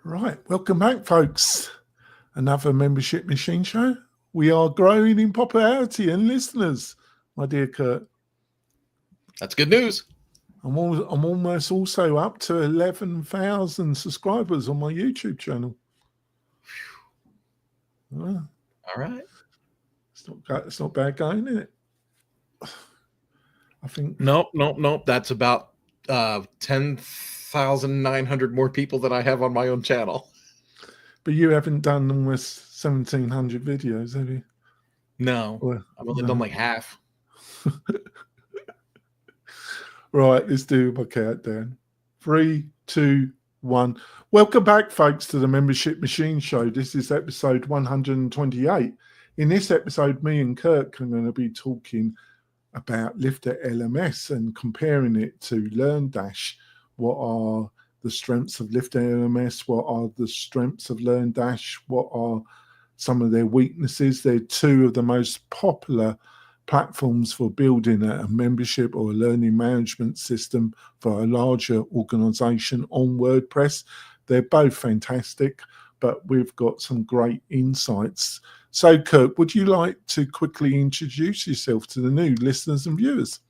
Right, welcome back, folks. Another membership machine show. We are growing in popularity and listeners, my dear Kurt. That's good news. I'm almost also up to 11,000 subscribers on my YouTube channel. All right. It's not bad going, is it? I think. Nope. That's about 10,900 more people than I have on my own channel. But you haven't done almost 1,700 videos, have you? No, I've only done like half. Right, let's do my countdown. 3, 2, 1. Welcome back, folks, to the Membership Machine Show. This is episode 128. In this episode, me and Kirk are going to be talking about LifterLMS and comparing it to LearnDash. What are the strengths of LifterLMS? What are the strengths of LearnDash? What are some of their weaknesses? They're two of the most popular platforms for building a membership or a learning management system for a larger organization on WordPress. They're both fantastic, but we've got some great insights. So, Kirk, would you like to quickly introduce yourself to the new listeners and viewers?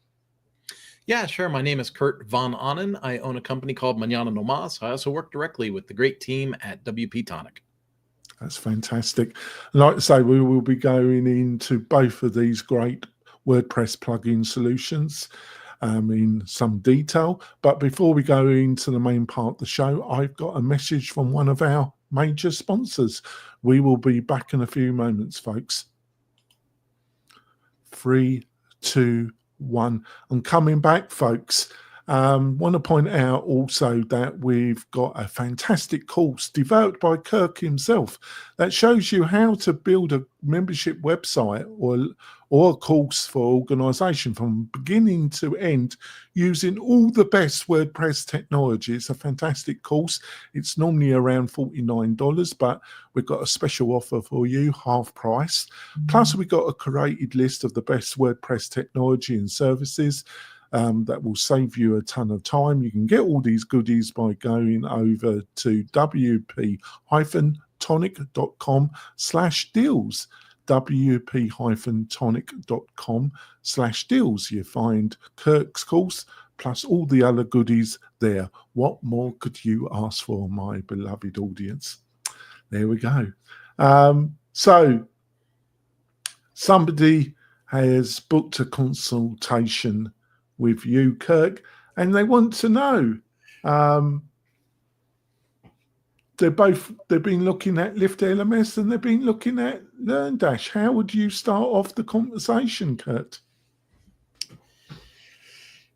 Yeah, sure. My name is Kurt Von Onnen. I own a company called Mañana No Mas. I also work directly with the great team at WP-Tonic. That's fantastic. Like I say, we will be going into both of these great WordPress plugin solutions in some detail. But before we go into the main part of the show, I've got a message from one of our major sponsors. We will be back in a few moments, folks. 3, 2, 1. I'm coming back, folks. Want to point out also that we've got a fantastic course developed by Kirk himself that shows you how to build a membership website or a course for organization from beginning to end using all the best WordPress technology. It's a fantastic course. It's normally around $49, but we've got a special offer for you, half price. Plus, we've got a curated list of the best WordPress technology and services that will save you a ton of time. You can get all these goodies by going over to WP-Tonic.com/deals. WP-Tonic.com/deals. You find Kirk's course plus all the other goodies there. What more could you ask for, my beloved audience? There we go. So somebody has booked a consultation with you, Kirk, and they want to know. They've been looking at LifterLMS and they've been looking at LearnDash. How would you start off the conversation, Kurt?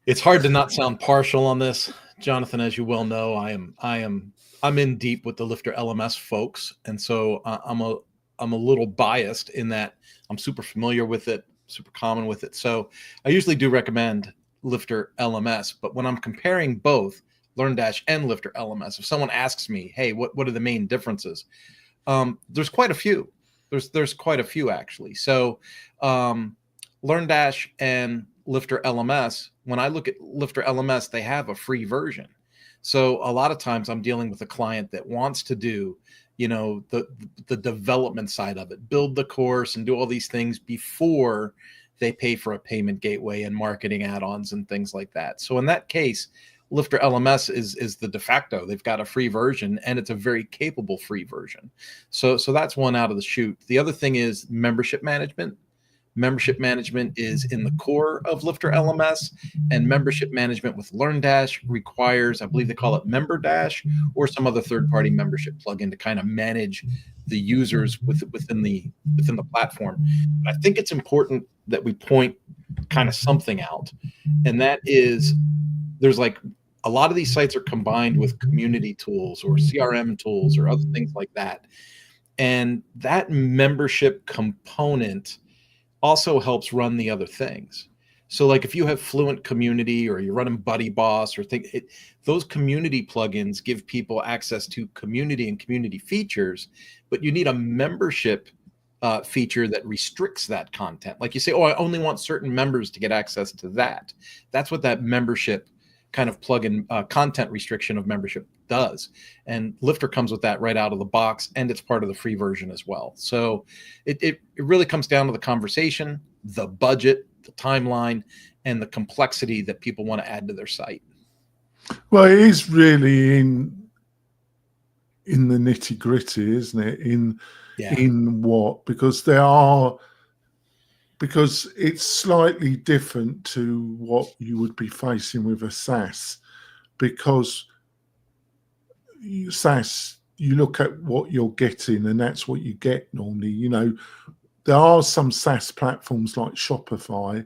It's hard to not sound partial on this, Jonathan. As you well know, I'm in deep with the LifterLMS folks, and so I'm a little biased in that I'm super familiar with it, super common with it. So I usually do recommend LifterLMS, but when I'm comparing both LearnDash and LifterLMS, if someone asks me, hey, what are the main differences? There's quite a few. There's quite a few, actually. So LearnDash and LifterLMS, when I look at LifterLMS, they have a free version. So a lot of times I'm dealing with a client that wants to do, the development side of it, build the course and do all these things before they pay for a payment gateway and marketing add-ons and things like that. So in that case, LifterLMS is the de facto. They've got a free version, and it's a very capable free version. So that's one out of the chute. The other thing is membership management. Membership management is in the core of LifterLMS, and membership management with LearnDash requires, I believe they call it MemberDash or some other third-party membership plugin to kind of manage the users within the platform. But I think it's important that we point kind of something out, and that is there's like a lot of these sites are combined with community tools or CRM tools or other things like that, and that membership component also helps run the other things. So like if you have Fluent Community or you're running Buddy Boss or those community plugins give people access to community and community features, but you need a membership feature that restricts that content. Like you say, oh, I only want certain members to get access to that. That's what that membership kind of plug-in content restriction of membership does. And Lifter comes with that right out of the box, and it's part of the free version as well. So it really comes down to the conversation, the budget, the timeline, and the complexity that people want to add to their site. Well, it is really in the nitty gritty, isn't it? In what, because it's slightly different to what you would be facing with a SaaS, because SaaS, you look at what you're getting and that's what you get normally. You know, there are some SaaS platforms like Shopify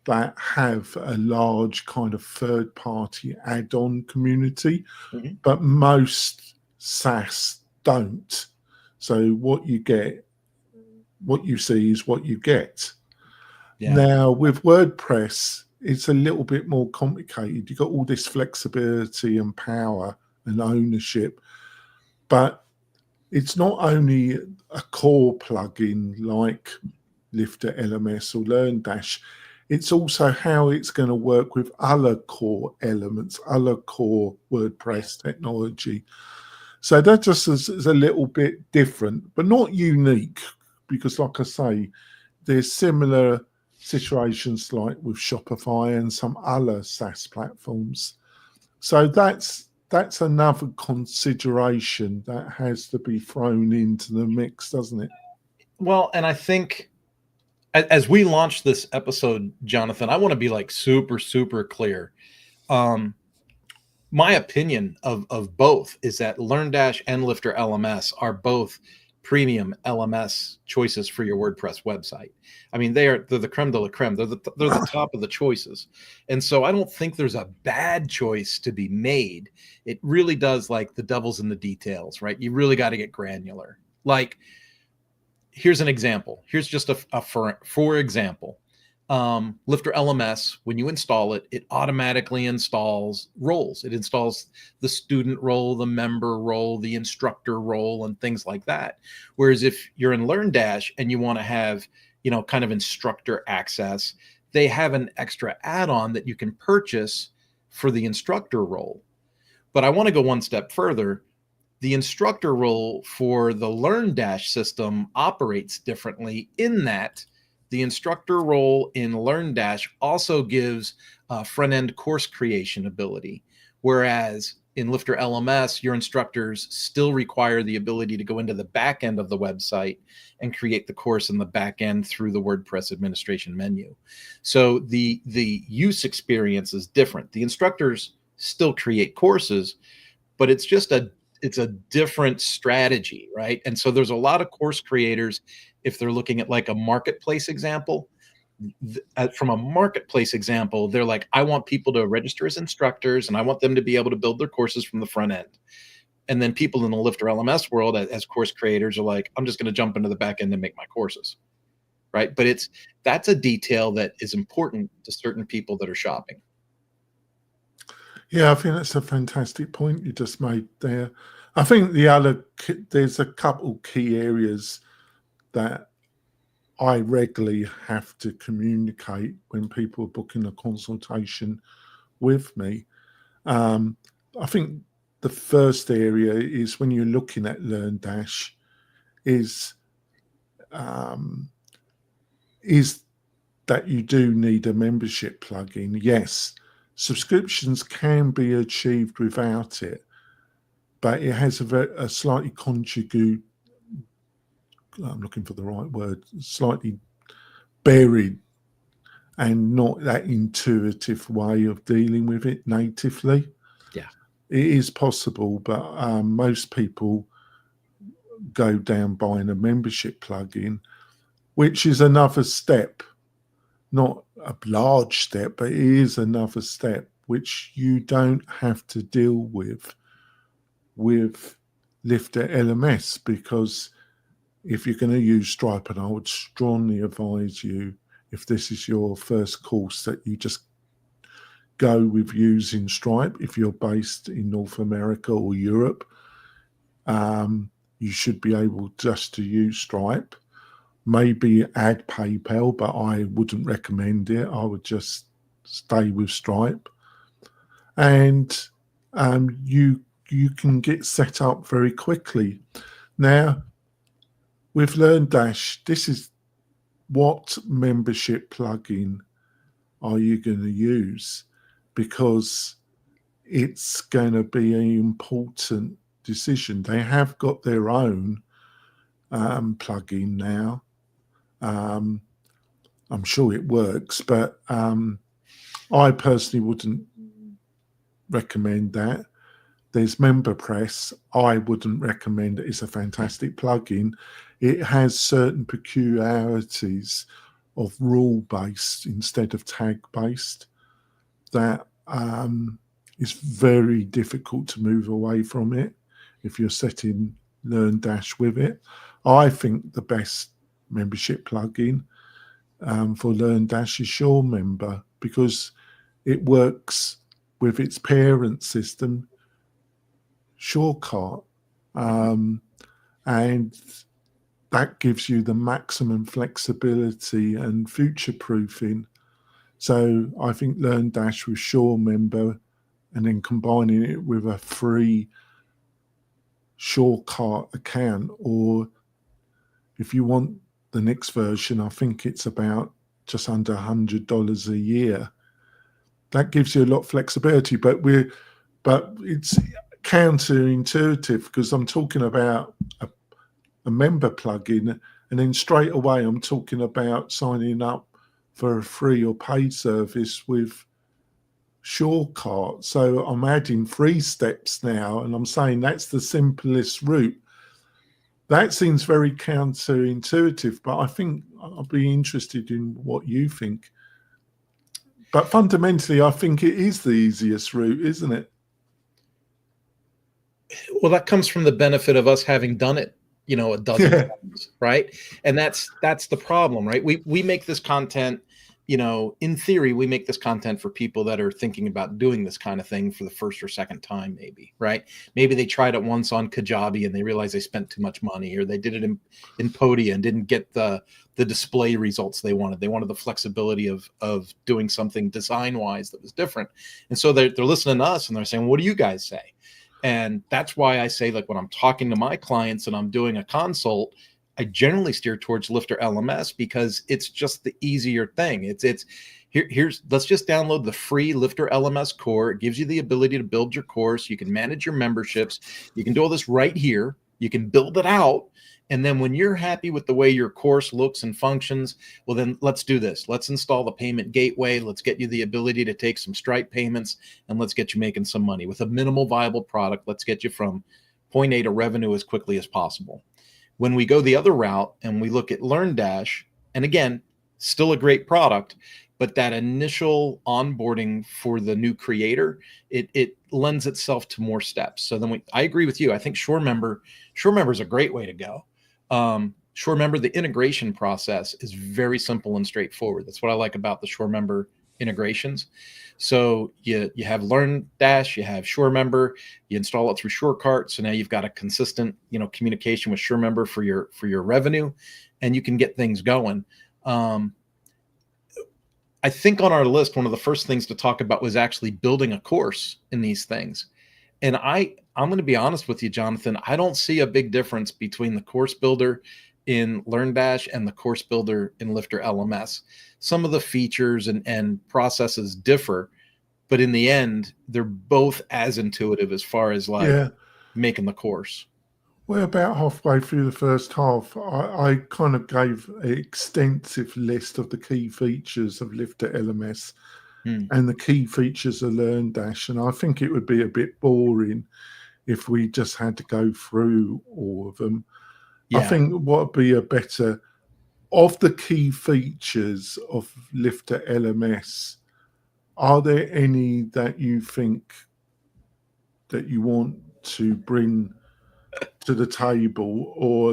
that have a large kind of third-party add-on community, but most SaaS don't. So what you get, what you see is what you get. Yeah. Now, with WordPress, it's a little bit more complicated. You've got all this flexibility and power and ownership, but it's not only a core plugin like LifterLMS or LearnDash, it's also how it's going to work with other core elements, other core WordPress technology. So that just is a little bit different, but not unique, because like I say, there's similar situations like with Shopify and some other SaaS platforms. So that's another consideration that has to be thrown into the mix, doesn't it? Well, and I think as we launch this episode, Jonathan, I want to be like super, super clear. My opinion of both is that LearnDash and LifterLMS are both premium LMS choices for your WordPress website. I mean, they're the creme de la creme. They're the top of the choices. And so I don't think there's a bad choice to be made. It really does, like, the devil's in the details, right? You really got to get granular. Like, here's an example. Here's just for example. LifterLMS, when you install it, it automatically installs roles. It installs the student role, the member role, the instructor role, and things like that. Whereas if you're in LearnDash and you want to have, you know, kind of instructor access, they have an extra add-on that you can purchase for the instructor role. But I want to go one step further. The instructor role for the LearnDash system operates differently in that the instructor role in LearnDash also gives front-end course creation ability, whereas in LifterLMS, your instructors still require the ability to go into the back end of the website and create the course in the back end through the WordPress administration menu. So the use experience is different. The instructors still create courses, but it's a different strategy, right? And so there's a lot of course creators, if they're looking at like a marketplace example, from a marketplace example, they're like, I want people to register as instructors and I want them to be able to build their courses from the front end. And then people in the LifterLMS world as course creators are like, I'm just going to jump into the back end and make my courses, right? But that's a detail that is important to certain people that are shopping. Yeah, I think that's a fantastic point you just made there. I think there's a couple key areas that I regularly have to communicate when people are booking a consultation with me. I think the first area is when you're looking at LearnDash is that you do need a membership plugin. Yes, subscriptions can be achieved without it, but it has a slightly conjugate, I'm looking for the right word, slightly buried and not that intuitive way of dealing with it natively. Yeah. It is possible, but most people go down buying a membership plugin, which is another step, not a large step, but it is another step which you don't have to deal with LifterLMS, because if you're going to use Stripe, and I would strongly advise you, if this is your first course, that you just go with using Stripe. If you're based in North America or Europe, you should be able just to use Stripe. Maybe add PayPal, but I wouldn't recommend it. I would just stay with Stripe. and you can get set up very quickly. Now, with LearnDash, this is what membership plugin are you going to use, because it's going to be an important decision. They have got their own plugin now. I'm sure it works, but I personally wouldn't recommend that. There's MemberPress. I wouldn't recommend it. It's a fantastic plugin. It has certain peculiarities of rule-based instead of tag-based that is very difficult to move away from it if you're setting LearnDash with it. I think the best membership plugin for LearnDash is SureMember, because it works with its parent system, Shortcut, and that gives you the maximum flexibility and future-proofing. So I think LearnDash with SureMember and then combining it with a free Shortcut account, or if you want the next version, I think it's about just under $100 a year. That gives you a lot of flexibility, but it's counterintuitive, because I'm talking about a member plugin, and then straight away I'm talking about signing up for a free or paid service with Shortcut. So I'm adding 3 steps now, and I'm saying that's the simplest route. That seems very counterintuitive, but I think I'll be interested in what you think. But fundamentally, I think it is the easiest route, isn't it? Well, that comes from the benefit of us having done it, a dozen times, right? And that's the problem, right? We make this content, in theory, we make this content for people that are thinking about doing this kind of thing for the first or second time, maybe, right? Maybe they tried it once on Kajabi and they realized they spent too much money, or they did it in Podia and didn't get the display results they wanted. They wanted the flexibility of doing something design-wise that was different. And so they're listening to us and they're saying, what do you guys say? And that's why I say, like, when I'm talking to my clients and I'm doing a consult, I generally steer towards LifterLMS, because it's just the easier thing. Here's let's just download the free LifterLMS core. It gives you the ability to build your course. You can manage your memberships. You can do all this right here. You can build it out. And then when you're happy with the way your course looks and functions, well, then let's do this. Let's install the payment gateway. Let's get you the ability to take some Stripe payments, and let's get you making some money with a minimal viable product. Let's get you from point A to revenue as quickly as possible. When we go the other route and we look at LearnDash, and again, still a great product, but that initial onboarding for the new creator, it lends itself to more steps. So then I agree with you. I think SureMember is a great way to go. SureMember, the integration process is very simple and straightforward. That's what I like about the SureMember integrations. So you have LearnDash, you have SureMember, you install it through SureCart. So now you've got a consistent, communication with SureMember for your revenue, and you can get things going. I think on our list, one of the first things to talk about was actually building a course in these things. And I'm going to be honest with you, Jonathan, I don't see a big difference between the course builder in LearnDash and the course builder in LifterLMS. Some of the features and processes differ, but in the end, they're both as intuitive as far as making the course. We're about halfway through the first half. I kind of gave an extensive list of the key features of LifterLMS and the key features of LearnDash, and I think it would be a bit boring if we just had to go through all of them. Yeah. I think what would be a better, of the key features of LifterLMS, are there any that you think that you want to bring to the table, or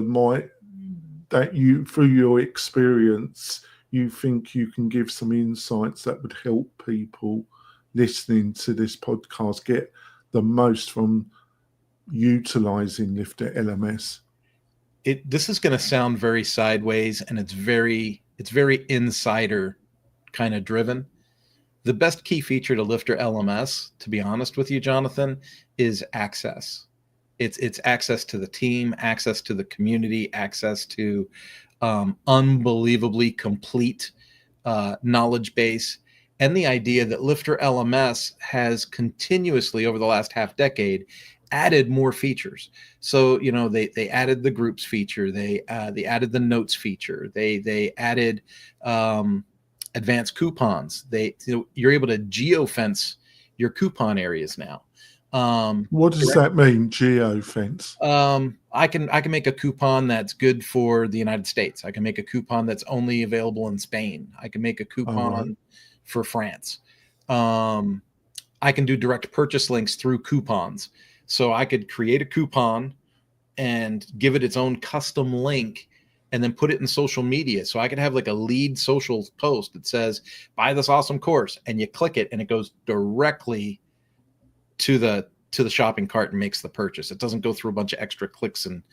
that you, through your experience, you think you can give some insights that would help people listening to this podcast get the most from utilizing LifterLMS? This is going to sound very sideways, and it's very insider kind of driven. The best key feature to Lifter LMS, to be honest with you, Jonathan, is access. It's access to the team, access to the community, access to unbelievably complete knowledge base, and the idea that Lifter LMS has continuously over the last half decade added more features. So they added the groups feature, they added the notes feature, they added advanced coupons. You're able to geofence your coupon areas now. What does that mean, geofence? I can make a coupon that's good for the United States. I can make a coupon that's only available in Spain. I can make a coupon for France. I can do direct purchase links through coupons. So I could create a coupon and give it its own custom link and then put it in social media. So I could have like a lead social post that says, buy this awesome course, and you click it and it goes directly to the shopping cart and makes the purchase. It doesn't go through a bunch of extra clicks and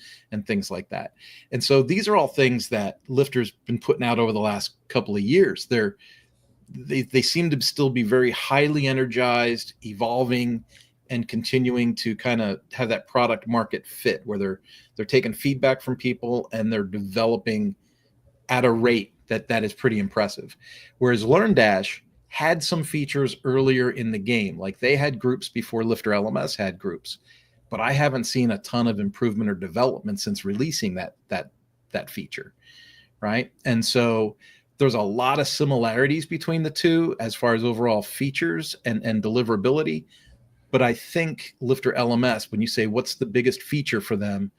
things like that. And so these are all things that Lifter's been putting out over the last couple of years. They seem to still be very highly energized, evolving, and continuing to kind of have that product market fit where they're taking feedback from people and they're developing at a rate that is pretty impressive. Whereas LearnDash had some features earlier in the game, like they had groups before Lifter LMS had groups, but I haven't seen a ton of improvement or development since releasing that feature, right? And so there's a lot of similarities between the two as far as overall features and deliverability. But I think Lifter LMS, when you say what's the biggest feature for them,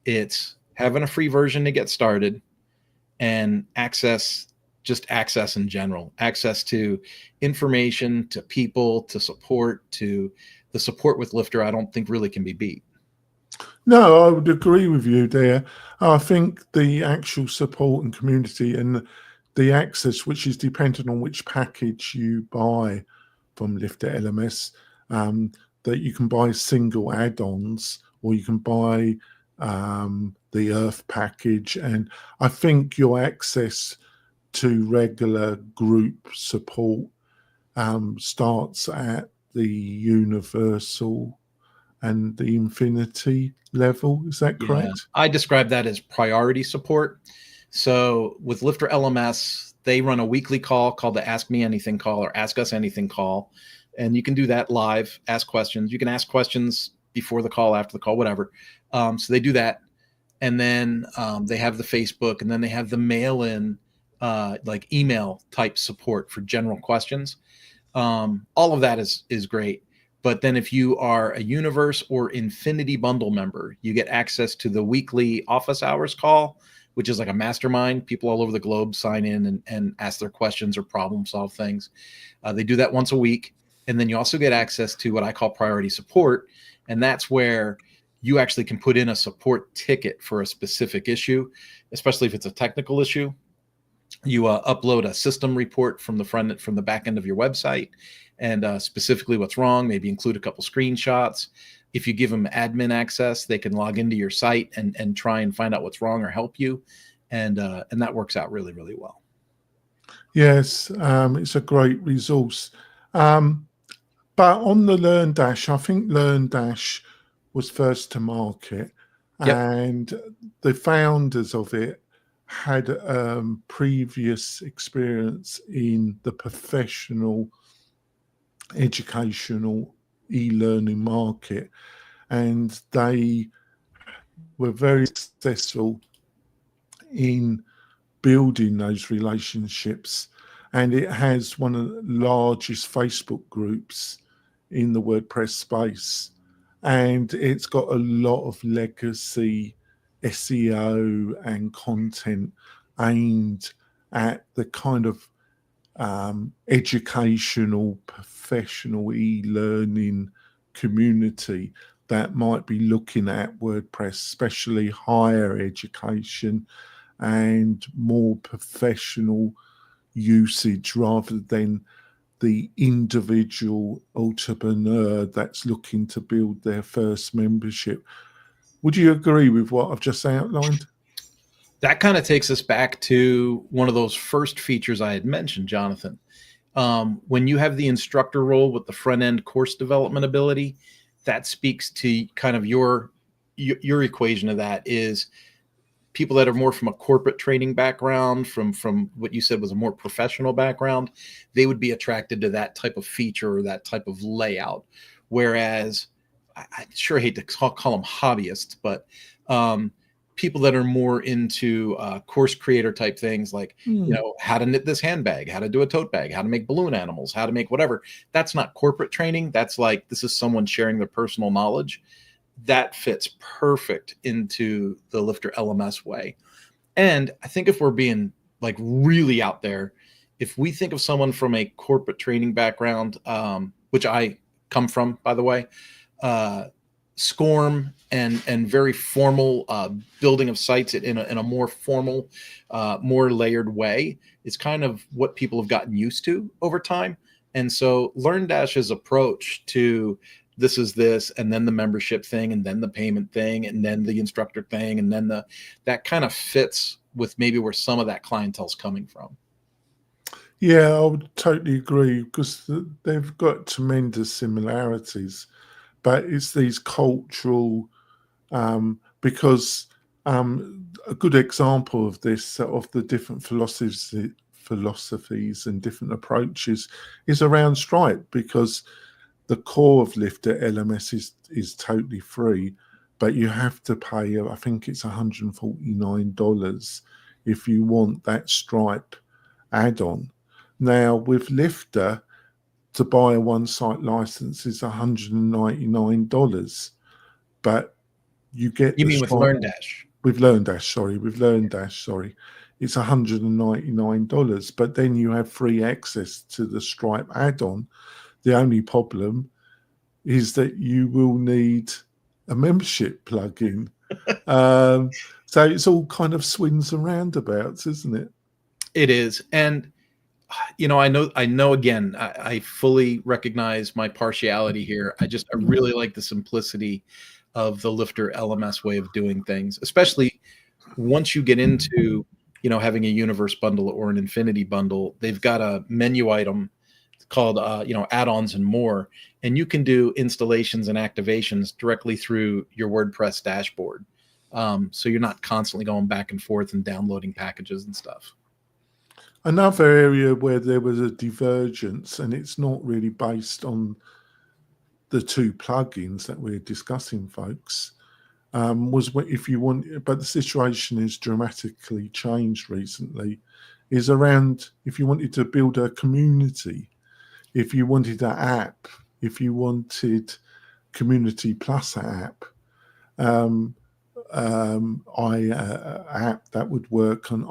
it's having a free version to get started and access in general, access to information, to people, to support, to the support with Lifter, I don't think really can be beat. No, I would agree with you there. I think the actual support and community and the access, which is dependent on which package you buy from Lifter LMS, that you can buy single add-ons or you can buy the Earth package. And I think your access to regular group support starts at the universal and the infinity level. Is that correct? Yeah. I describe that as priority support. So with Lifter LMS, they run a weekly call called the Ask Me Anything call or Ask Us Anything call. And you can do that live, ask questions. You can ask questions before the call, after the call, whatever. So they do that. And then they have the Facebook, and then they have the mail-in, like email type support for general questions. All of that is great. But then if you are a Universe or Infinity Bundle member, you get access to the weekly office hours call, which is like a mastermind. People all over the globe sign in and ask their questions or problem solve things. They do that once a week. And then you also get access to what I call priority support. And that's where you actually can put in a support ticket for a specific issue, especially if it's a technical issue. You upload a system report from the back end of your website and specifically what's wrong, maybe include a couple screenshots. If you give them admin access, they can log into your site and try and find out what's wrong or help you. And that works out really, really well. Yes, it's a great resource. But on the LearnDash, I think LearnDash was first to market, and the founders of it had previous experience in the professional educational e-learning market, and they were very successful in building those relationships. And it has one of the largest Facebook groups in the WordPress space. And it's got a lot of legacy SEO and content aimed at the kind of educational, professional e-learning community that might be looking at WordPress, especially higher education and more professional usage rather than the individual entrepreneur that's looking to build their first membership. Would you agree with what I've just outlined? That kind of takes us back to one of those first features I had mentioned, Jonathan. When you have the instructor role with the front end course development ability, that speaks to kind of your equation of that is people that are more from a corporate training background, from what you said was a more professional background, they would be attracted to that type of feature or that type of layout. Whereas I sure hate to call them hobbyists, but people that are more into course creator type things like, how to knit this handbag, how to do a tote bag, how to make balloon animals, how to make whatever. That's not corporate training. That's like, this is someone sharing their personal knowledge. That fits perfect into the Lifter LMS way. And I think if we're being like really out there, if we think of someone from a corporate training background, which I come from, by the way, SCORM and very formal building of sites in a more formal, more layered way is kind of what people have gotten used to over time. And so LearnDash's approach to this is this, and then the membership thing, and then the payment thing, and then the instructor thing, and then that kind of fits with maybe where some of that clientele's coming from. Yeah, I would totally agree because they've got tremendous similarities, but it's these cultural, because a good example of this, of the different philosophies and different approaches is around Stripe, because the core of Lifter LMS is totally free, but you have to pay, I think it's $149 if you want that Stripe add-on. Now with Lifter, to buy a one-site license is $199, but you get You mean with LearnDash? With LearnDash, sorry, it's $199, but then you have free access to the Stripe add-on. The only problem is that you will need a membership plugin. So it's all kind of swings and roundabouts, isn't it? It is. And I know again, I fully recognize my partiality here. I really like the simplicity of the Lifter LMS way of doing things, especially once you get into, having a universe bundle or an infinity bundle. They've got a menu item called, add-ons and more, and you can do installations and activations directly through your WordPress dashboard. So you're not constantly going back and forth and downloading packages and stuff. Another area where there was a divergence, and it's not really based on the two plugins that we're discussing, folks, was if you want, but the situation is dramatically changed recently, is around if you wanted to build a community, if you wanted an app, if you wanted Community Plus app, app that would work on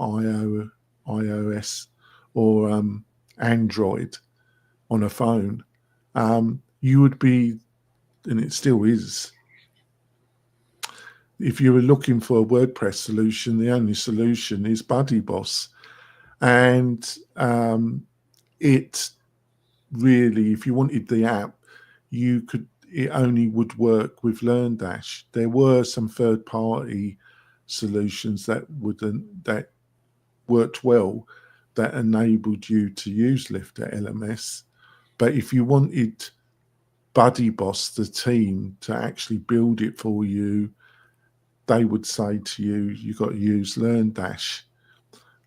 iOS or Android on a phone, you would be, and it still is, if you were looking for a WordPress solution, the only solution is BuddyBoss. And it really, if you wanted the app, it only would work with LearnDash. There were some third-party solutions that worked well, that enabled you to use Lifter LMS. But if you wanted BuddyBoss, the team, to actually build it for you, they would say to you, you've got to use LearnDash.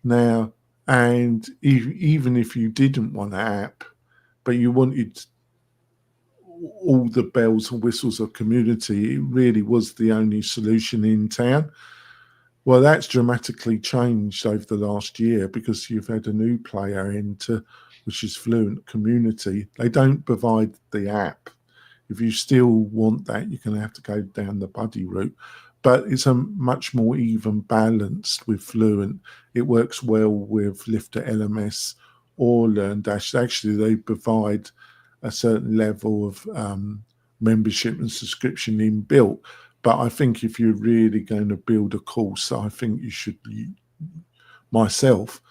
Now, and even if you didn't want an app, but you wanted all the bells and whistles of community, it really was the only solution in town. Well, that's dramatically changed over the last year because you've had a new player enter, which is Fluent Community. They don't provide the app. If you still want that, you're going to have to go down the Buddy route. But it's a much more even balanced with Fluent. It works well with Lifter LMS or LearnDash. Actually, they provide a certain level of membership and subscription inbuilt. But I think if you're really going to build a course, I think you should, myself,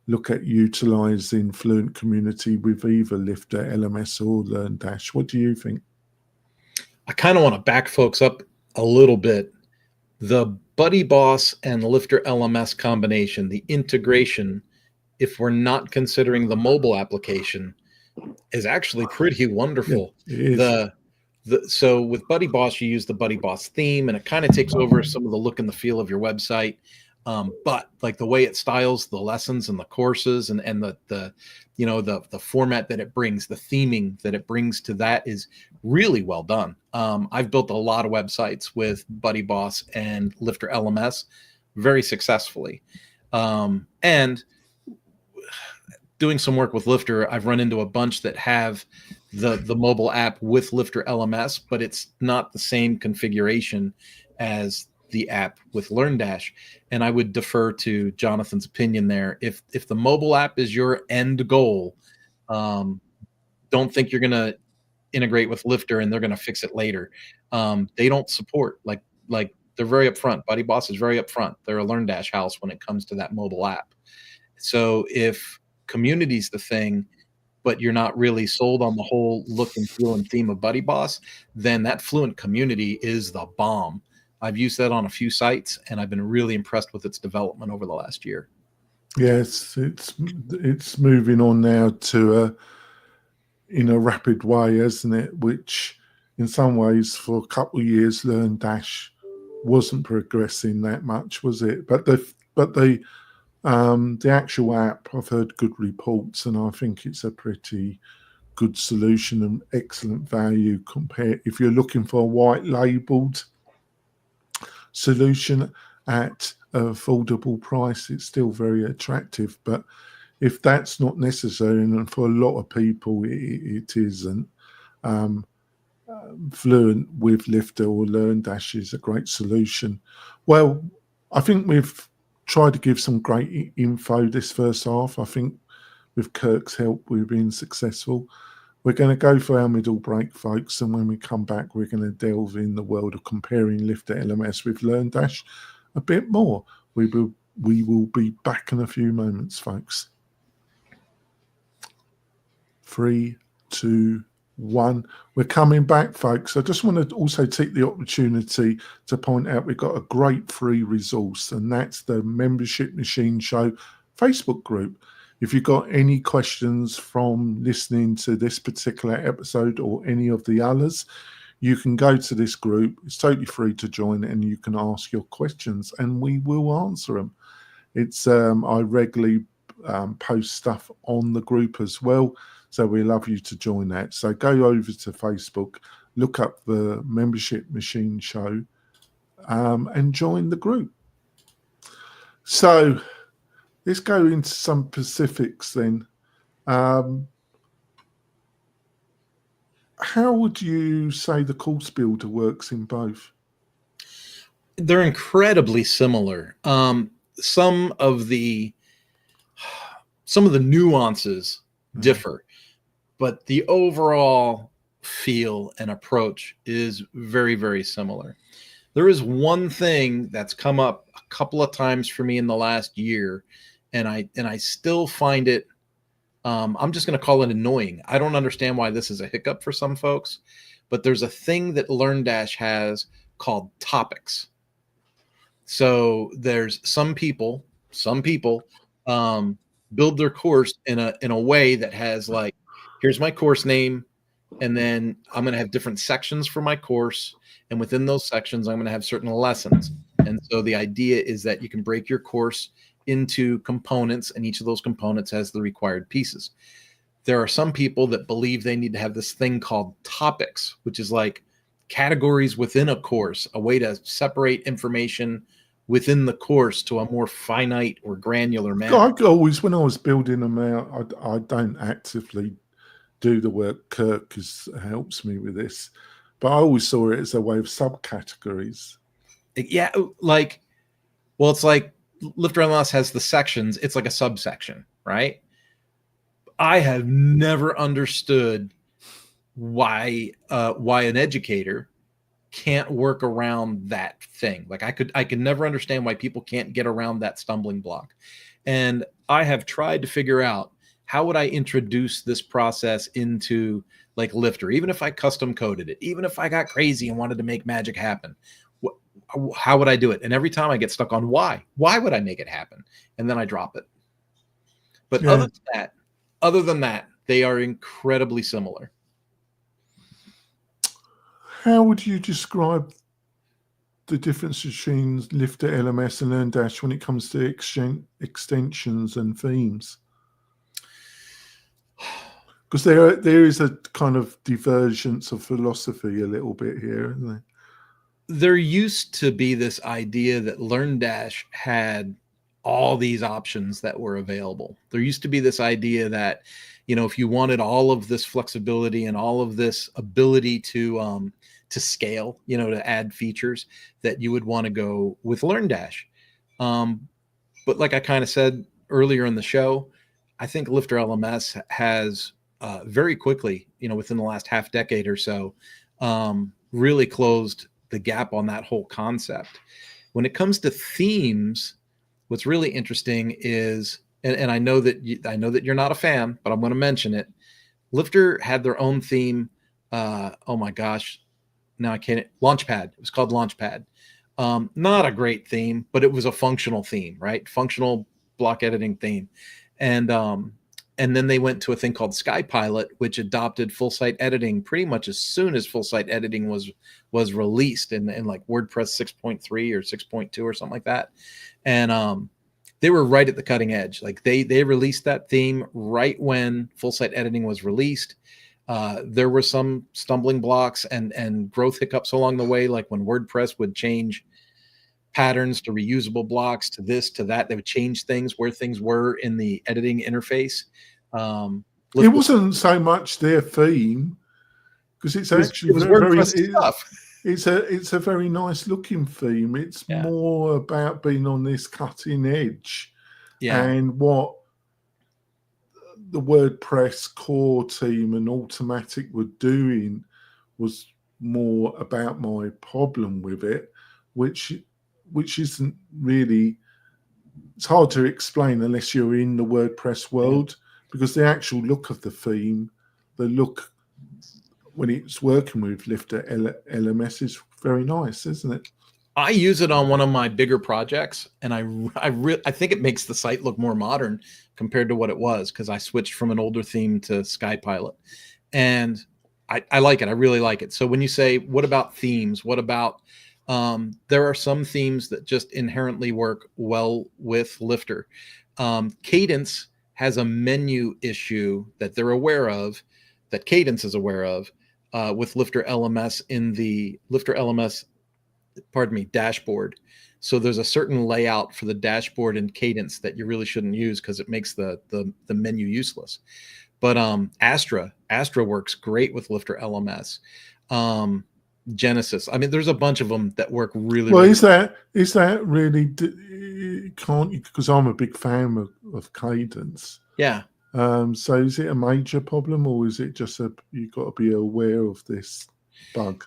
look at utilising Fluent Community with either Lifter LMS or LearnDash. What do you think? I kind of want to back folks up a little bit. The BuddyBoss and Lifter LMS combination, the integration, if we're not considering the mobile application, is actually pretty wonderful. it is. So with Buddy Boss, you use the Buddy Boss theme, and it kind of takes over some of the look and the feel of your website. But like the way it styles the lessons and the courses, and the the format that it brings, the theming that it brings to that is really well done. I've built a lot of websites with Buddy Boss and Lifter LMS very successfully, and doing some work with Lifter, I've run into a bunch that have the mobile app with Lifter LMS, but it's not the same configuration as the app with LearnDash. And I would defer to Jonathan's opinion there. If the mobile app is your end goal, don't think you're going to integrate with Lifter and they're going to fix it later. They don't support like they're very upfront. Buddy Boss is very upfront. They're a LearnDash house when it comes to that mobile app. So if community's the thing, but you're not really sold on the whole look and feel and theme of Buddy Boss, then that Fluent community is the bomb. I've used that on a few sites, and I've been really impressed with its development over the last year. Yes, it's moving on now to in a rapid way, isn't it? Which, in some ways, for a couple of years, LearnDash wasn't progressing that much, was it? But the actual app, I've heard good reports, and I think it's a pretty good solution and excellent value compared if you're looking for a white labeled solution at an affordable price. It's still very attractive, but if that's not necessary, and for a lot of people it isn't, Fluent with Lifter or LearnDash is a great solution. Well, I think we've tried to give some great info this first half. I think with Kirk's help, we've been successful. We're going to go for our middle break, folks, and when we come back, we're going to delve in the world of comparing Lifter LMS with LearnDash a bit more. We will be back in a few moments, folks. 3, 2, 1. We're coming back, folks. I just want to also take the opportunity to point out we've got a great free resource, and that's the Membership Machine Show Facebook group. If you've got any questions from listening to this particular episode or any of the others, you can go to this group. It's totally free to join, and you can ask your questions, and we will answer them. It's I regularly post stuff on the group as well, so we love you to join that. So go over to Facebook, look up the Membership Machine Show, and join the group. So let's go into some specifics then. How would you say the course builder works in both? They're incredibly similar. Some of the nuances differ, but the overall feel and approach is very, very similar. There is one thing that's come up a couple of times for me in the last year, and I still find it, I'm just going to call it annoying. I don't understand why this is a hiccup for some folks, but there's a thing that LearnDash has called topics. So there's some people build their course in a way that has like, here's my course name, and then I'm going to have different sections for my course, and within those sections I'm going to have certain lessons. And so the idea is that you can break your course into components, and each of those components has the required pieces. There are some people that believe they need to have this thing called topics, which is like categories within a course, a way to separate information within the course to a more finite or granular manner. I always, when I was building them out, I don't actively do the work. Kirk helps me with this, but I always saw it as a way of subcategories. Yeah, like, well, it's like LifterLMS has the sections. It's like a subsection, right? I have never understood why an educator can't work around that thing. Like I could never understand why people can't get around that stumbling block. And I have tried to figure out, how would I introduce this process into like Lifter, even if I custom coded it, even if I got crazy and wanted to make magic happen, how would I do it? And every time I get stuck on why would I make it happen? And then I drop it. But other than that, They are incredibly similar. How would you describe the difference between LifterLMS and LearnDash when it comes to extensions and themes? Because there is a kind of divergence of philosophy a little bit here, isn't there? There used to be this idea that LearnDash had all these options that were available. There used to be this idea that, if you wanted all of this flexibility and all of this ability to scale, to add features, that you would want to go with LearnDash. But like I kind of said earlier in the show, I think LifterLMS has very quickly, within the last half decade or so, really closed the gap on that whole concept. When it comes to themes, what's really interesting is, and I know that you're not a fan, but I'm going to mention it. Lifter had their own theme. Oh my gosh, now I can't. Launchpad. It was called Launchpad. Not a great theme, but it was a functional theme, right? Functional block editing theme, and then they went to a thing called SkyPilot, which adopted full site editing pretty much as soon as full site editing was released in like WordPress 6.3 or 6.2 or something like that. And they were right at the cutting edge. Like they released that theme right when full site editing was released. There were some stumbling blocks and growth hiccups along the way, like when WordPress would change patterns to reusable blocks to this to that. They would change things where things were in the editing interface. It wasn't so much their theme, because it's actually it's a very nice looking theme. It's more about being on this cutting edge, and what the WordPress core team and Automatic were doing was more about my problem with it, which isn't really, it's hard to explain unless you're in the WordPress world, because the actual look of the theme, the look when it's working with LifterLMS is very nice, isn't it? I use it on one of my bigger projects, and I think it makes the site look more modern compared to what it was, because I switched from an older theme to SkyPilot, and I like it. I really like it. So when you say, what about themes? What about there are some themes that just inherently work well with Lifter. Cadence has a menu issue that they're aware of, that Cadence is aware of, with LifterLMS in the LifterLMS, dashboard. So there's a certain layout for the dashboard in Cadence that you really shouldn't use, because it makes the menu useless. But Astra works great with LifterLMS. Genesis. I mean, there's a bunch of them that work really well. Really is that really, can't you? Because I'm a big fan of Cadence. Yeah. So is it a major problem, or is it just you've got to be aware of this bug?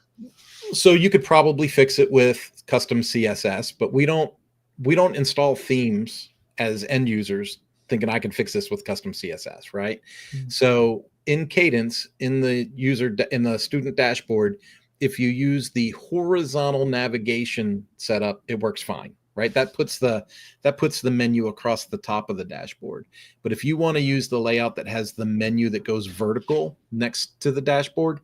So you could probably fix it with custom CSS, but we don't install themes as end users thinking I can fix this with custom CSS, right? Mm-hmm. So in Cadence, in the student dashboard, if you use the horizontal navigation setup, it works fine, right? That puts the menu across the top of the dashboard. But if you want to use the layout that has the menu that goes vertical next to the dashboard,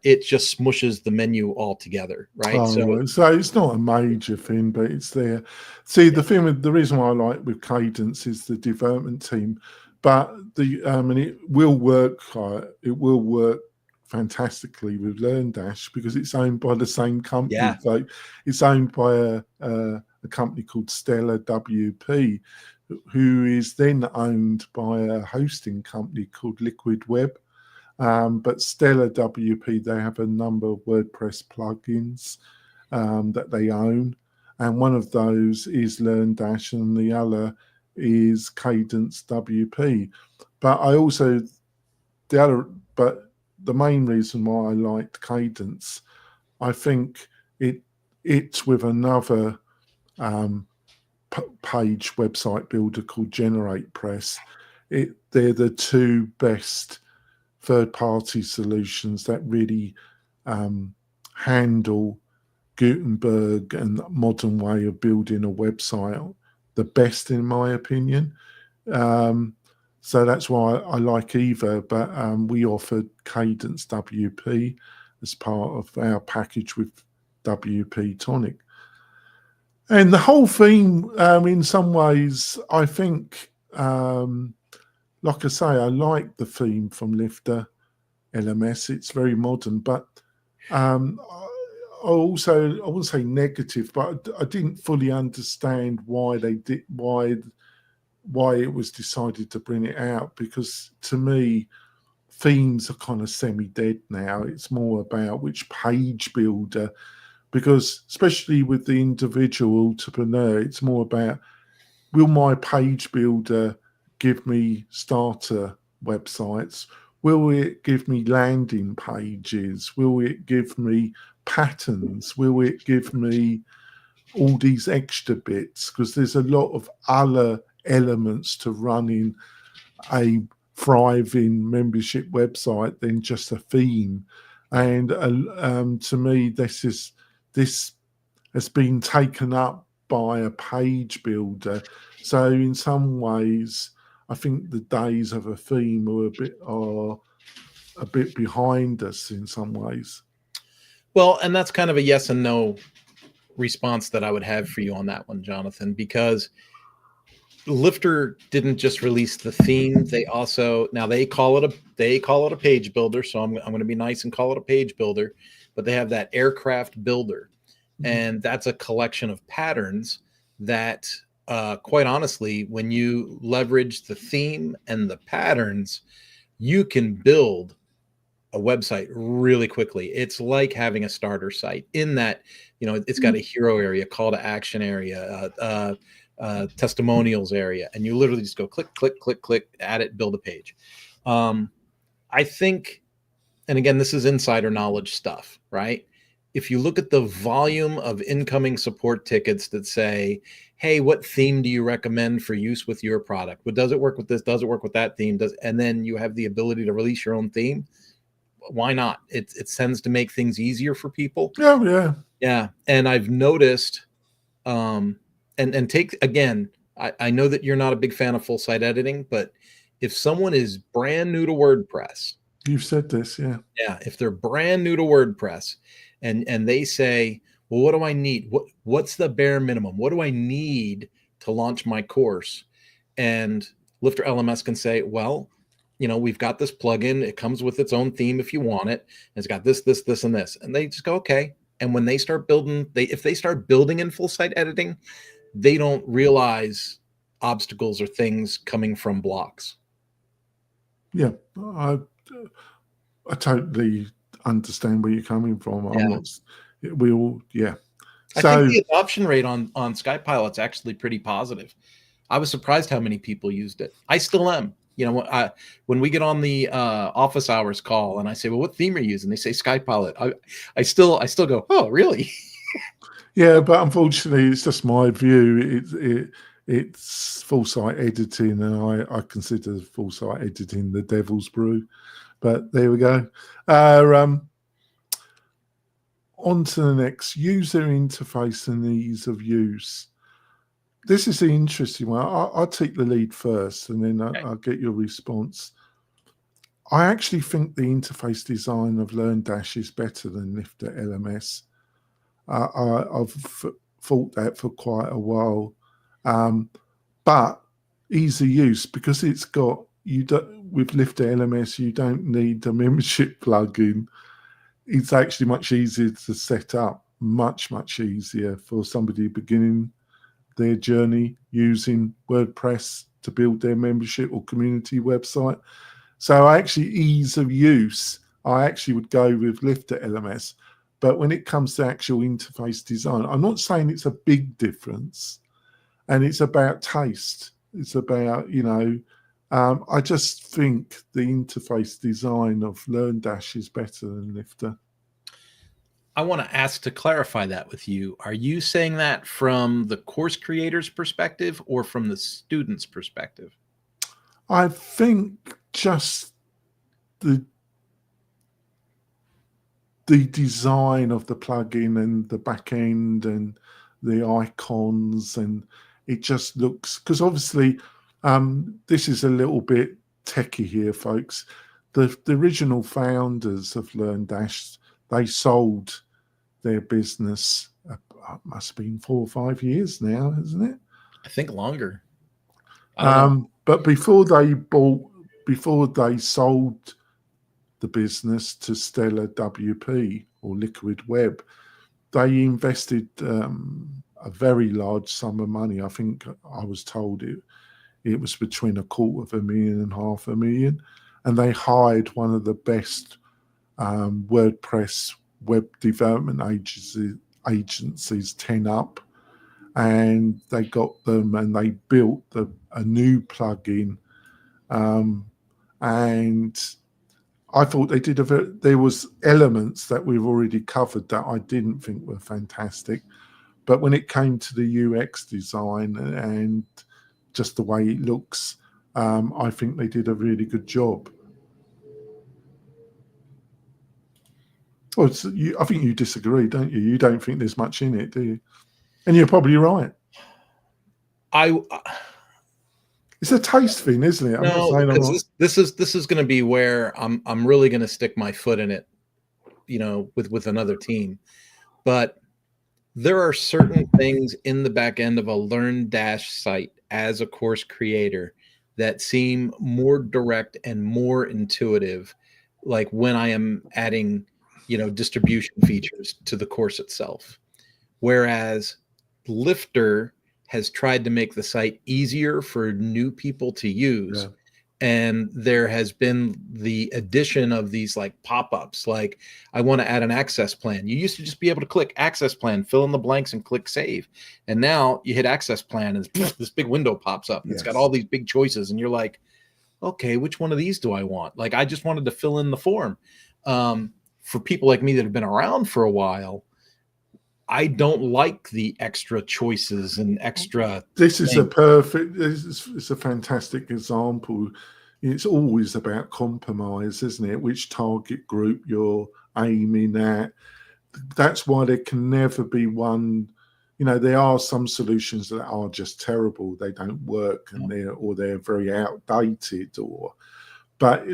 it just smushes the menu all together, right? Oh, so it's not a major thing, but it's there. See, the reason why I like with Cadence is the development team, but and it will work. It will work fantastically with LearnDash, because it's owned by the same company. Yeah. So it's owned by a company called Stellar WP, who is then owned by a hosting company called Liquid Web. But Stellar WP, they have a number of WordPress plugins that they own, and one of those is LearnDash, and the other is Cadence WP. But the main reason why I liked Cadence, I think it's with another page website builder called GeneratePress. They're the two best third-party solutions that really handle Gutenberg and the modern way of building a website the best, in my opinion. So that's why I like either. But we offered Cadence WP as part of our package with WP-Tonic. And the whole theme, in some ways, I think, like I say, I like the theme from Lifter LMS. It's very modern, but I wouldn't say negative, but I didn't fully understand why they did, why it was decided to bring it out, because to me, themes are kind of semi-dead now. It's more about which page builder, because especially with the individual entrepreneur, it's more about, will my page builder give me starter websites? Will it give me landing pages? Will it give me patterns? Will it give me all these extra bits? Because there's a lot of other elements to running a thriving membership website than just a theme. And to me, this has been taken up by a page builder. So in some ways, I think the days of a theme are a bit behind us in some ways. Well, and that's kind of a yes and no response that I would have for you on that one, Jonathan, because Lifter didn't just release the theme. They also, now they call it a page builder. So I'm going to be nice and call it a page builder, but they have that aircraft builder, and that's a collection of patterns that, quite honestly, when you leverage the theme and the patterns, you can build a website really quickly. It's like having a starter site in that, it's got a hero area, call to action area, testimonials area, and you literally just go click, click, click, click, add it, build a page. I think, and again, this is insider knowledge stuff, right? If you look at the volume of incoming support tickets that say, hey, what theme do you recommend for use with your product? What does it work with this? Does it work with that theme? And then you have the ability to release your own theme. Why not? It tends to make things easier for people. Yeah. And I've noticed, and take, again, I know that you're not a big fan of full site editing, but if someone is brand new to WordPress, you've said this, yeah, if they're brand new to WordPress and they say, well, what do I need? What's the bare minimum? What do I need to launch my course? And Lifter LMS can say, well, we've got this plugin. It comes with its own theme if you want it. It's got this, this, this, and this. And they just go, okay. And when they start building, if they start building in full site editing, they don't realize obstacles or things coming from blocks. Yeah, I totally understand where you're coming from. Yeah. So, I think the adoption rate on SkyPilot's actually pretty positive. I was surprised how many people used it. I still am. When we get on the office hours call and I say, well, what theme are you using? They say SkyPilot. I still go, oh, really? Yeah, but unfortunately, it's just my view. It's full site editing, and I consider full site editing the devil's brew. But there we go. On to the next, user interface and ease of use. This is the interesting one. I'll take the lead first, and then I'll get your response. I actually think the interface design of LearnDash is better than Lifter LMS. I've thought that for quite a while, but ease of use, because it's got, with Lifter LMS, you don't need a membership plugin. It's actually much easier to set up, much easier for somebody beginning their journey using WordPress to build their membership or community website. So ease of use, I actually would go with Lifter LMS. But when it comes to actual interface design, I'm not saying it's a big difference, and it's about taste. It's about, I just think the interface design of LearnDash is better than Lifter. I want to ask to clarify that with you. Are you saying that from the course creator's perspective or from the student's perspective? I think just the design of the plugin and the back end and the icons, and it just looks, because obviously This is a little bit techie here, folks. The original founders of LearnDash, they sold their business, must have been 4 or 5 years now, isn't it? I think longer. I don't know. But before they sold the business to Stellar WP or Liquid Web, they invested a very large sum of money. I think I was told it was between $250,000 and $500,000, and they hired one of the best WordPress web development agencies, 10 Up, and they got them and they built a new plugin, and I thought they did there was elements that we've already covered that I didn't think were fantastic, but when it came to the UX design and just the way it looks, I think they did a really good job. Well, I think you disagree, don't you? You don't think there's much in it, do you? And you're probably right. It's a taste thing, isn't it? I'm not saying because this is going to be where I'm really going to stick my foot in it, with another team. But there are certain things in the back end of a LearnDash site as a course creator that seem more direct and more intuitive, like when I am adding, distribution features to the course itself. Whereas Lifter has tried to make the site easier for new people to use. Yeah. And there has been the addition of these like pop-ups, like I want to add an access plan. You used to just be able to click access plan, fill in the blanks and click save. And now you hit access plan and this big window pops up. And It's got all these big choices. And you're like, okay, which one of these do I want? Like, I just wanted to fill in the form. For people like me that have been around for a while, I don't like the extra choices and extra. This is it's a fantastic example. It's always about compromise, isn't it? Which target group you're aiming at. That's why there can never be one. There are some solutions that are just terrible. They don't work, and they're very outdated. But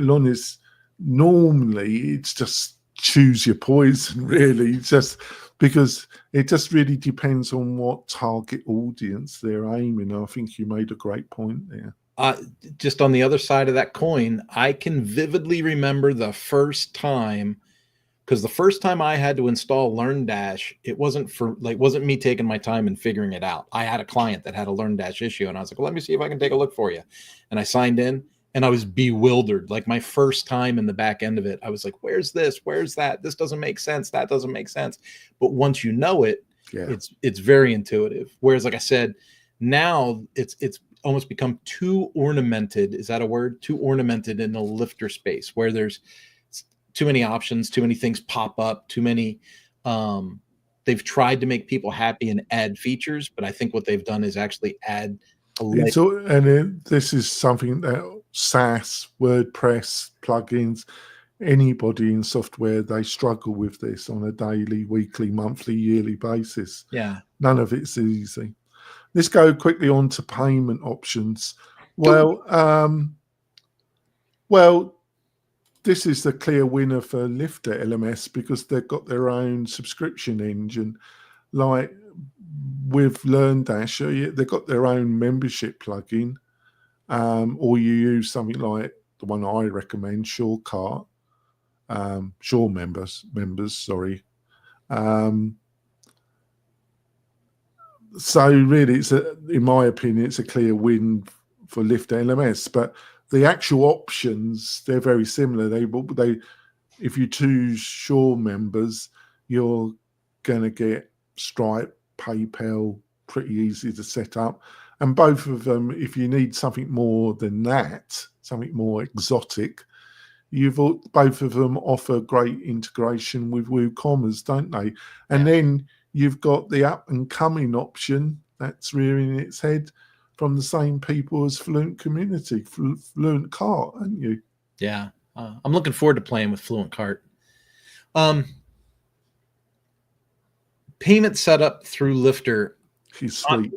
normally it's just choose your poison, really. It's just because it just really depends on what target audience they're aiming. I think you made a great point there. Just on the other side of that coin, I can vividly remember the first time, because the first time I had to install LearnDash, it wasn't me taking my time and figuring it out. I had a client that had a LearnDash issue, and I was like, well, let me see if I can take a look for you. And I signed in, and I was bewildered. Like my first time in the back end of it, I was like, where's this? Where's that? This doesn't make sense. That doesn't make sense. But once you know it, it's very intuitive. Whereas, like I said, now it's almost become too ornamented. Is that a word? Too ornamented in the Lifter space, where there's too many options, too many things pop up, too many. They've tried to make people happy and add features, but I think what they've done is actually add this is something that SaaS, WordPress, plugins, anybody in software, they struggle with this on a daily, weekly, monthly, yearly basis. Yeah. None of it's easy. Let's go quickly on to payment options. Well, this is the clear winner for LifterLMS because they've got their own subscription engine. Like with LearnDash, they've got their own membership plugin, or you use something like the one I recommend, Shortcut, Shore members, sorry. So really, in my opinion, it's a clear win for LifterLMS. But the actual options, they're very similar. If you choose Shore members, you're going to get Stripe, PayPal, pretty easy to set up. And both of them, if you need something more than that, something more exotic, both of them offer great integration with WooCommerce, don't they? And then you've got the up and coming option that's rearing its head from the same people as Fluent Community, Fluent Cart, aren't you? Yeah, I'm looking forward to playing with Fluent Cart. Payment setup through Lifter. She's sweet.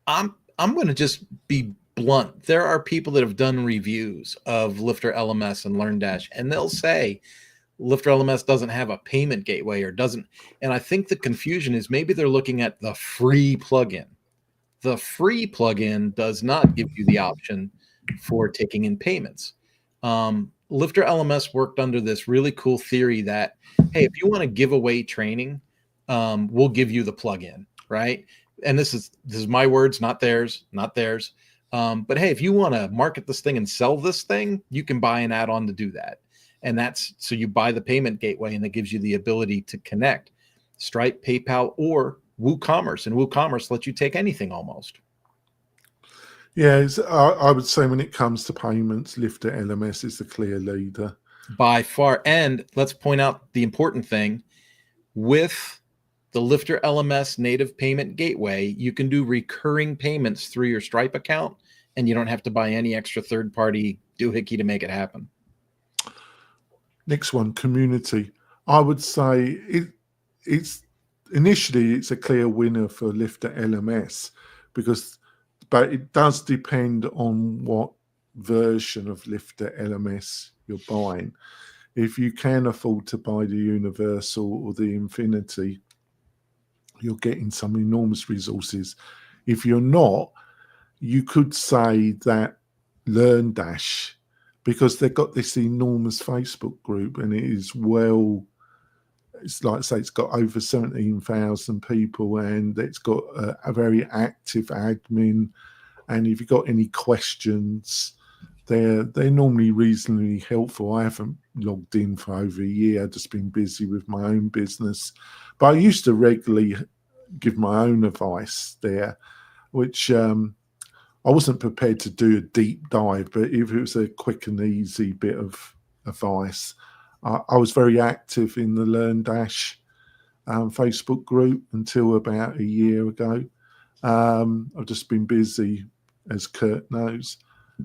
I'm going to just be blunt. There are people that have done reviews of LifterLMS and LearnDash, and they'll say LifterLMS doesn't have a payment gateway or doesn't. And I think the confusion is maybe they're looking at the free plugin. The free plugin does not give you the option for taking in payments. LifterLMS worked under this really cool theory that, hey, if you want to give away training, we'll give you the plugin, right? And this is my words, not theirs, not theirs. But hey, if you want to market this thing and sell this thing, you can buy an add-on to do that. And that's so you buy the payment gateway, and it gives you the ability to connect Stripe, PayPal, or WooCommerce. And WooCommerce lets you take anything almost. Yeah, I would say when it comes to payments, LifterLMS is the clear leader. By far. And let's point out the important thing. With the LifterLMS native payment gateway, you can do recurring payments through your Stripe account, and you don't have to buy any extra third-party doohickey to make it happen. Next one, community. I would say it's initially it's a clear winner for LifterLMS but it does depend on what version of LifterLMS you're buying. If you can afford to buy the Universal or the Infinity, you're getting some enormous resources. If you're not, you could say that LearnDash, because they've got this enormous Facebook group, and it is it's like I say, it's got over 17,000 people, and it's got a very active admin. And if you've got any questions, they're normally reasonably helpful. I haven't logged in for over a year. I've just been busy with my own business. But I used to regularly give my own advice there, which I wasn't prepared to do a deep dive, but if it was a quick and easy bit of advice, I was very active in the LearnDash Facebook group until about a year ago. I've just been busy, as Kurt knows.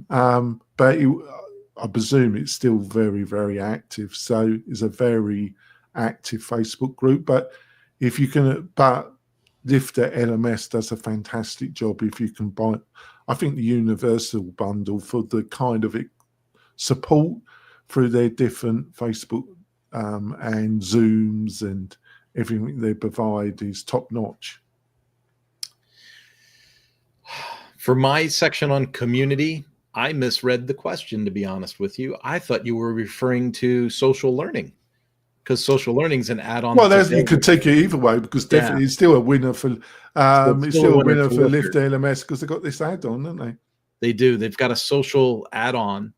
But I presume it's still very, very active. So it's a very active Facebook group. But if you can, but LifterLMS does a fantastic job if you can buy. I think the Universal bundle for the kind of support through their different Facebook and Zooms and everything they provide is top notch. For my section on community, I misread the question, to be honest with you. I thought you were referring to social learning, because social learning is an add-on. Well, you could take it either way, because definitely it's still a winner for it's still a winner for LifterLMS, because they've got this add-on, don't they? They do. They've got a social add-on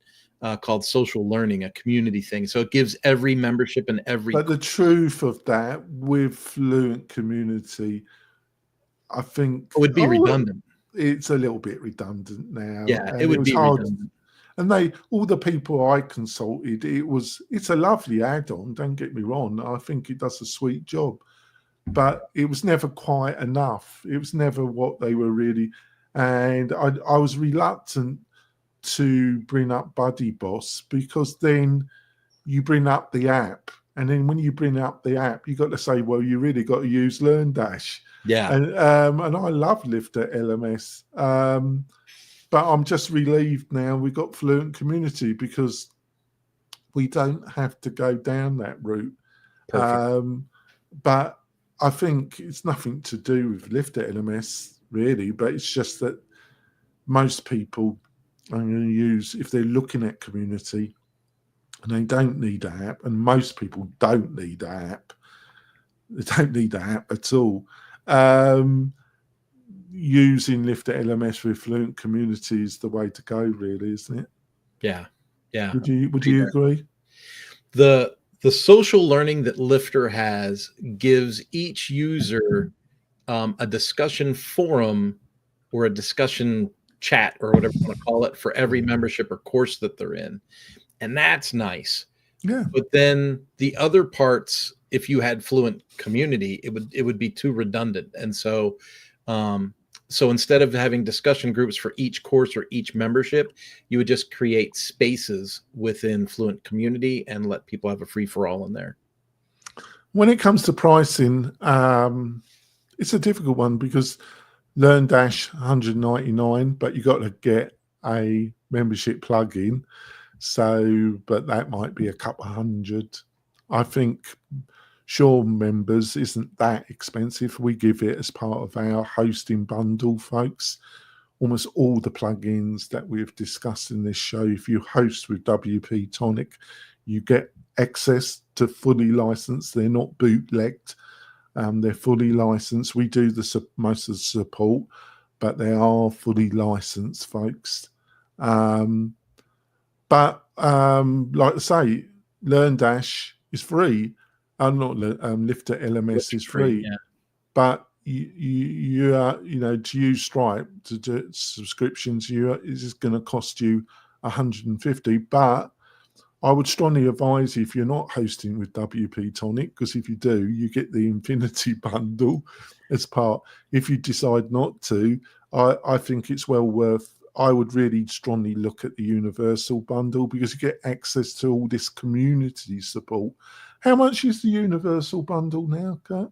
called social learning, a community thing. So it gives every membership and every. But the truth of that with Fluent Community, I think it would be redundant. It's a little bit redundant now. Yeah, it would be redundant. And all the people I consulted, it's a lovely add-on, don't get me wrong. I think it does a sweet job, but it was never quite enough. It was never what they were really. And I was reluctant to bring up Buddy Boss, because then you bring up the app. And then when you bring up the app, you got to say, well, you really got to use LearnDash. Yeah. And I love LifterLMS. But I'm just relieved now we've got Fluent Community, because we don't have to go down that route. But I think it's nothing to do with LifterLMS, really, but it's just that most people are going to use, if they're looking at community, and they don't need an app, and most people don't need an app. They don't need an app at all. Using LifterLMS with Fluent Community is the way to go, really, isn't it? Yeah. Yeah. Would you agree? The social learning that Lifter has gives each user a discussion forum or a discussion chat or whatever you want to call it for every membership or course that they're in. And that's nice. Yeah. But then the other parts, if you had Fluent Community, it would be too redundant. And so so instead of having discussion groups for each course or each membership, you would just create spaces within Fluent Community and let people have a free-for-all in there. When it comes to pricing, it's a difficult one, because LearnDash $199, but you got to get a membership plugin. So, but that might be a couple of hundred. I think Sure members isn't that expensive. We give it as part of our hosting bundle, folks. Almost all the plugins that we've discussed in this show, if you host with WP-Tonic, you get access to fully licensed. They're not bootlegged. They're fully licensed. We do most of the support, but they are fully licensed, folks. But like I say, LearnDash is free. Not LifterLMS is free. Yeah. But you are, to use Stripe to do subscriptions, is going to cost you 150. But I would strongly advise you, if you're not hosting with WP-Tonic, because if you do, you get the Infinity bundle as part. If you decide not to, I think it's well worth. I would really strongly look at the Universal bundle, because you get access to all this community support. How much is the Universal bundle now, Kurt?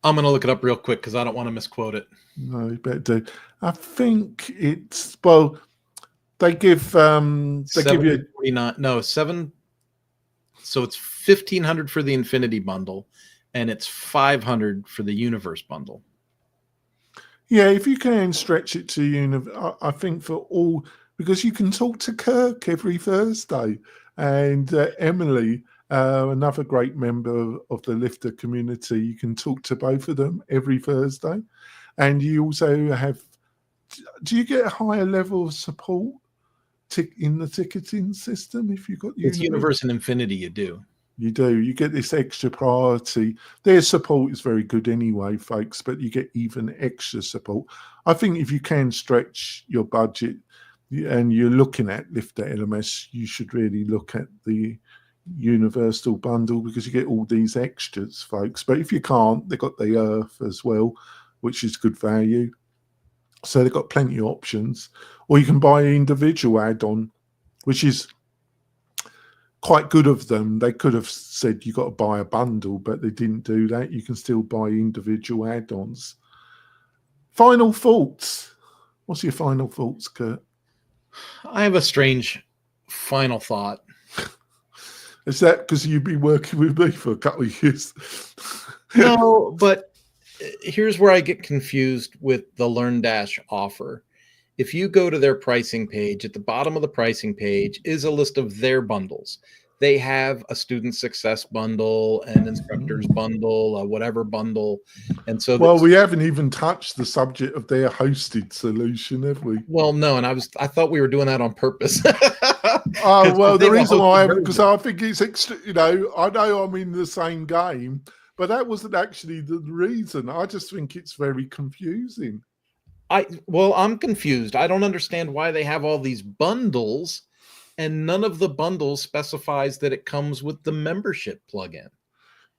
I'm going to look it up real quick because I don't want to misquote it. No, you better do. I think it's, well, they give you 49. No, 7. So it's 1,500 for the Infinity bundle, and it's 500 for the Universe bundle. Yeah, if you can stretch it to I think for all, because you can talk to Kirk every Thursday, and Emily, another great member of the Lifter community. You can talk to both of them every Thursday, and you also have. Do you get a higher level of support in the ticketing system if you've got Universe and Infinity? You do. You do. You get this extra priority. Their support is very good anyway, folks, but you get even extra support. I think if you can stretch your budget and you're looking at LifterLMS, you should really look at the Universal bundle, because you get all these extras, folks. But if you can't, they've got the Earth as well, which is good value. So they've got plenty of options. Or you can buy an individual add-on, which is quite good of them. They could have said you got to buy a bundle, but they didn't do that. You can still buy individual add-ons. Final thoughts. What's your final thoughts, Kurt? I have a strange final thought. Is that because you've been working with me for a couple of years? No, but here's where I get confused with the LearnDash offer. If you go to their pricing page, at the bottom of the pricing page is a list of their bundles. They have a student success bundle, an instructors bundle, a whatever bundle. And so, well, we haven't even touched the subject of their hosted solution, have we? Well, no. And I thought we were doing that on purpose. Oh, well, the reason why I haven't, because I think it's extra, I know I'm in the same game, but that wasn't actually the reason. I just think it's very confusing. I'm confused. I don't understand why they have all these bundles, and none of the bundles specifies that it comes with the membership plugin.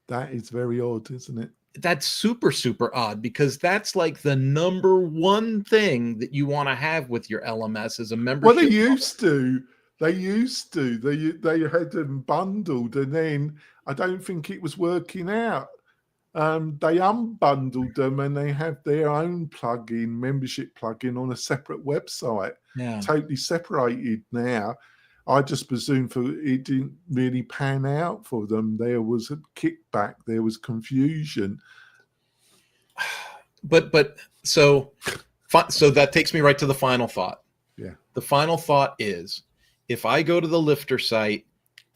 That is very odd, isn't it? That's super, super odd, because that's like the number one thing that you want to have with your LMS is a membership. Well, they used to. They had them bundled, and then I don't think it was working out. They unbundled them, and they have their own plugin, membership plugin, on a separate website. Yeah. Totally separated now. I just presume it didn't really pan out for them. There was a kickback. There was confusion. But so that takes me right to the final thought. Yeah. The final thought is, if I go to the Lifter site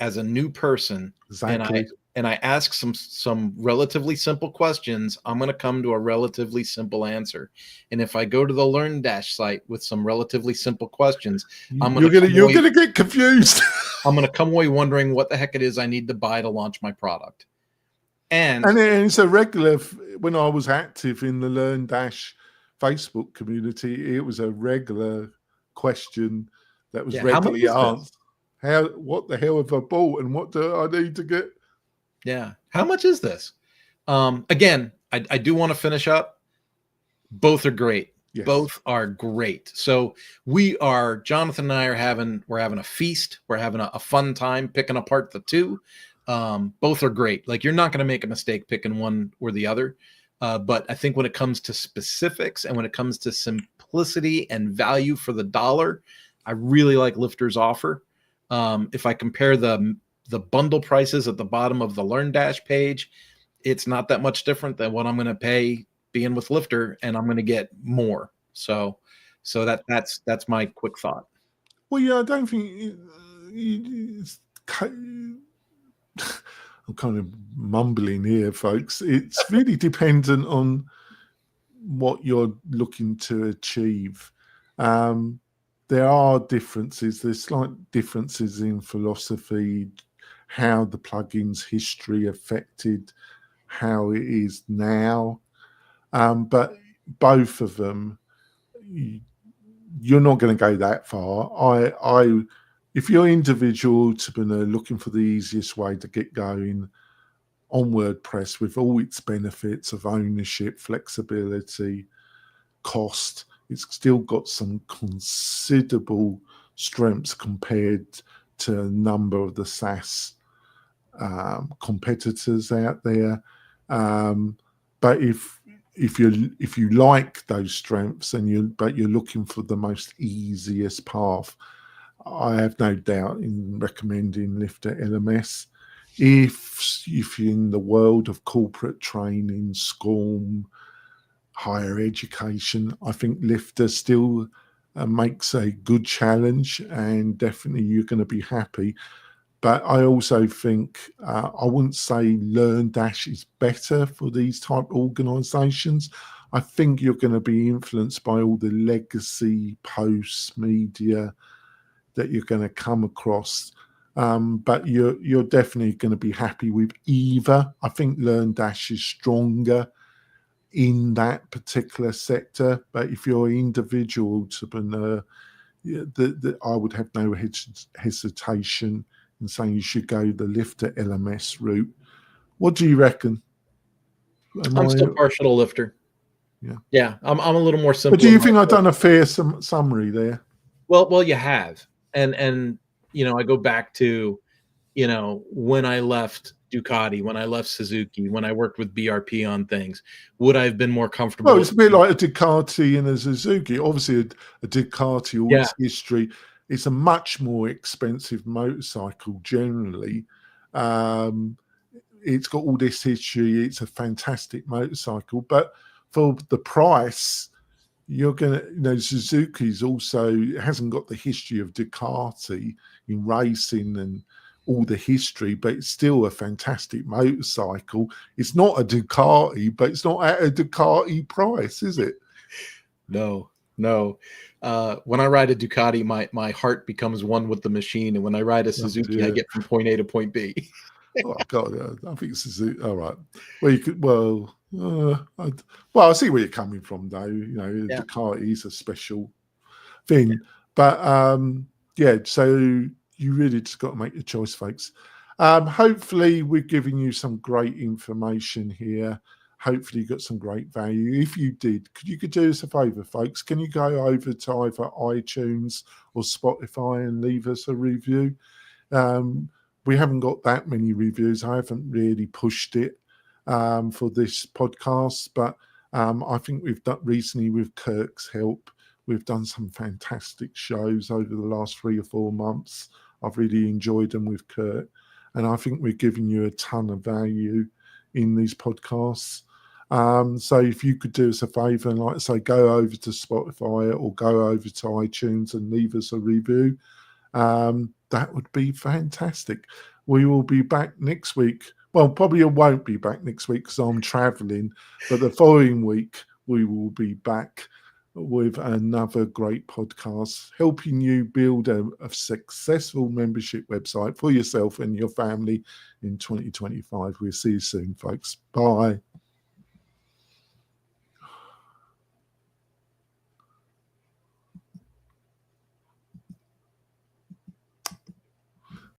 as a new person, exactly, and I ask some relatively simple questions, I'm going to come to a relatively simple answer. And if I go to the LearnDash site with some relatively simple questions, you're going to get confused. I'm going to come away wondering what the heck it is I need to buy to launch my product. And it's a regular. When I was active in the LearnDash Facebook community, it was a regular question that was regularly asked. What the hell have I bought, and what do I need to get? Yeah. How much is this? Again, I do want to finish up. Both are great. Yes. Both are great. So Jonathan and I we're having a feast. We're having a fun time picking apart the two. Both are great. Like, you're not going to make a mistake picking one or the other. But I think when it comes to specifics and when it comes to simplicity and value for the dollar, I really like Lifter's offer. If I compare the bundle prices at the bottom of the LearnDash page, it's not that much different than what I'm going to pay being with Lifter, and I'm going to get more. So that's my quick thought. Well, yeah, I don't think it's, I'm kind of mumbling here, folks. It's really dependent on what you're looking to achieve. There are differences. There's slight differences in philosophy, how the plugin's history affected how it is now. But both of them, you're not going to go that far. If you're individual entrepreneur looking for the easiest way to get going on WordPress with all its benefits of ownership, flexibility, cost, it's still got some considerable strengths compared to a number of the SaaS competitors out there. But if you like those strengths but you're looking for the most easiest path, I have no doubt in recommending LifterLMS. If you're in the world of corporate training, SCORM, higher education, I think Lifter still makes a good challenge, and definitely you're going to be happy. But I also think I wouldn't say LearnDash is better for these type of organisations. I think you're going to be influenced by all the legacy posts, media that you're going to come across. But you're definitely going to be happy with either. I think LearnDash is stronger in that particular sector. But if you're an individual entrepreneur, I would have no hesitation in saying you should go the LifterLMS route. What do you reckon? I'm still partial to Lifter. Yeah, I'm a little more simple. But do you think I've done a fair summary there? Well, you have, and I go back to, when I left Ducati, when I left Suzuki, when I worked with BRP on things, would I have been more comfortable? Well, it's a bit like a Ducati and a Suzuki. Obviously, a Ducati, all its history, it's a much more expensive motorcycle generally. It's got all this history. It's a fantastic motorcycle, but for the price, you're gonna, Suzuki's also hasn't got the history of Ducati in racing and all the history, but it's still a fantastic motorcycle. It's not a Ducati, but it's not at a Ducati price, is it? No. When I ride a Ducati, my heart becomes one with the machine, and when I ride a Suzuki, I get from point A to point B. Oh God, I think Suzuki. All right. Well, you could. I see where you're coming from, though. Ducati is a special thing, but So you really just got to make your choice, folks. Hopefully, we're giving you some great information here. Hopefully, you got some great value. If you did, you could do us a favor, folks. Can you go over to either iTunes or Spotify and leave us a review? We haven't got that many reviews. I haven't really pushed it for this podcast, but I think we've done recently with Kirk's help. We've done some fantastic shows over the last 3 or 4 months. I've really enjoyed them with Kirk, and I think we're giving you a ton of value in these podcasts. So if you could do us a favor and, like I say, go over to Spotify or go over to iTunes and leave us a review, that would be fantastic. We will be back next week. Well, probably I won't be back next week because I'm traveling, but the following week we will be back with another great podcast, helping you build a successful membership website for yourself and your family in 2025. We'll see you soon, folks. Bye.